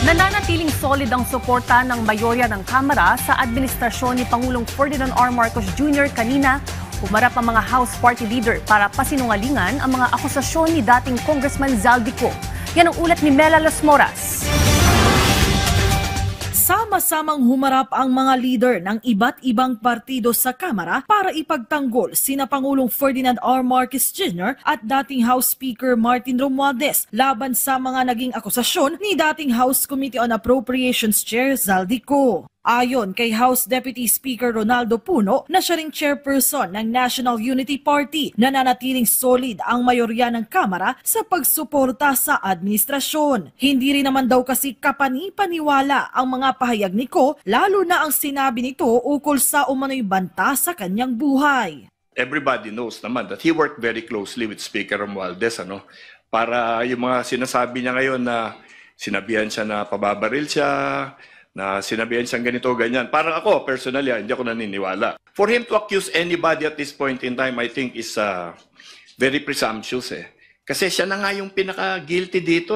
Nananatiling solid ang suporta ng mayorya ng Kamara sa administrasyon ni Pangulong Ferdinand R. Marcos Jr. Kanina, humarap ang mga House Party Leader para pasinungalingan ang mga akusasyon ni dating Congressman Zaldico. Yan ang ulat ni Mela Las Moras. Sama-samang humarap ang mga leader ng iba't ibang partido sa Kamara para ipagtanggol sina Pangulong Ferdinand R. Marcos Jr. at dating House Speaker Martin Romualdez laban sa mga naging akusasyon ni dating House Committee on Appropriations Chair Zaldico. Ayon kay House Deputy Speaker Ronaldo Puno na siya ring chairperson ng National Unity Party, nananatiling solid ang mayorya ng Kamara sa pagsuporta sa administrasyon. Hindi rin naman daw kasi kapani-paniwala ang mga pahayag ni Ko, lalo na ang sinabi nito ukol sa umano'y banta sa kanyang buhay. Everybody knows naman that he worked very closely with Speaker Romualdez, para yung mga sinasabi niya ngayon na sinabihan siya na pababaril siya, na sinabihan siyang ganito, ganyan. Parang ako, personally, hindi ako naniniwala. For him to accuse anybody at this point in time, I think is very presumptuous. Kasi siya na nga yung pinaka-guilty dito.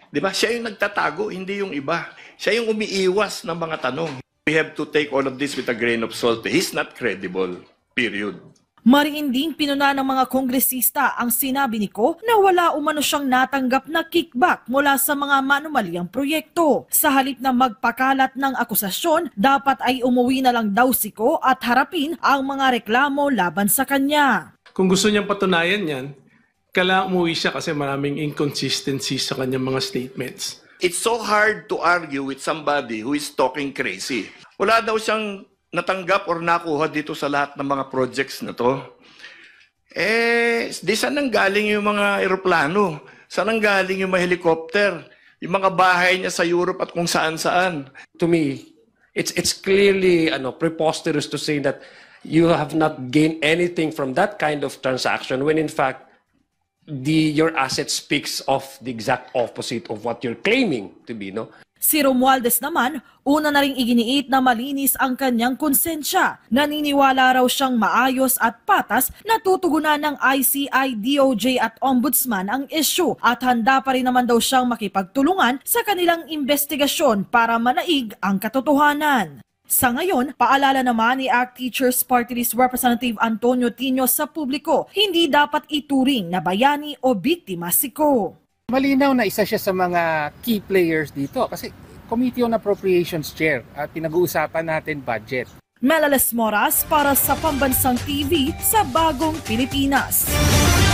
Di ba? Siya yung nagtatago, hindi yung iba. Siya yung umiiwas ng mga tanong. We have to take all of this with a grain of salt. He's not credible. Period. Mariinding pinuna ng mga kongresista ang sinabi ni Ko na wala umano siyang natanggap na kickback mula sa mga manumalyang proyekto. Sa halip na magpakalat ng akusasyon, dapat ay umuwi na lang daw si Ko at harapin ang mga reklamo laban sa kanya. Kung gusto niyang patunayan yan, kailangan umuwi siya kasi maraming inconsistencies sa kanyang mga statements. It's so hard to argue with somebody who is talking crazy. Wala daw siyang natanggap or nakuha dito sa lahat ng mga projects na to. Di saan nang galing yung mga eroplano? Saan nang galing yung mga helicopter? Yung mga bahay niya sa Europe at kung saan-saan? To me, it's clearly preposterous to say that you have not gained anything from that kind of transaction when in fact your asset speaks of the exact opposite of what you're claiming to be, no? Si Romualdez naman, una na ring iginiit na malinis ang kanyang konsensya. Naniniwala raw siyang maayos at patas na tutugunan ng ICI, DOJ at Ombudsman ang issue at handa pa rin naman daw siyang makipagtulungan sa kanilang investigasyon para manaig ang katotohanan. Sa ngayon, paalala naman ni ACT Teachers Party List Representative Antonio Tino sa publiko, hindi dapat ituring na bayani o biktima si Ko. Malinaw na isa siya sa mga key players dito kasi Committee on Appropriations Chair at pinag-uusapan natin budget. Mela Las Moras para sa Pambansang TV sa Bagong Pilipinas.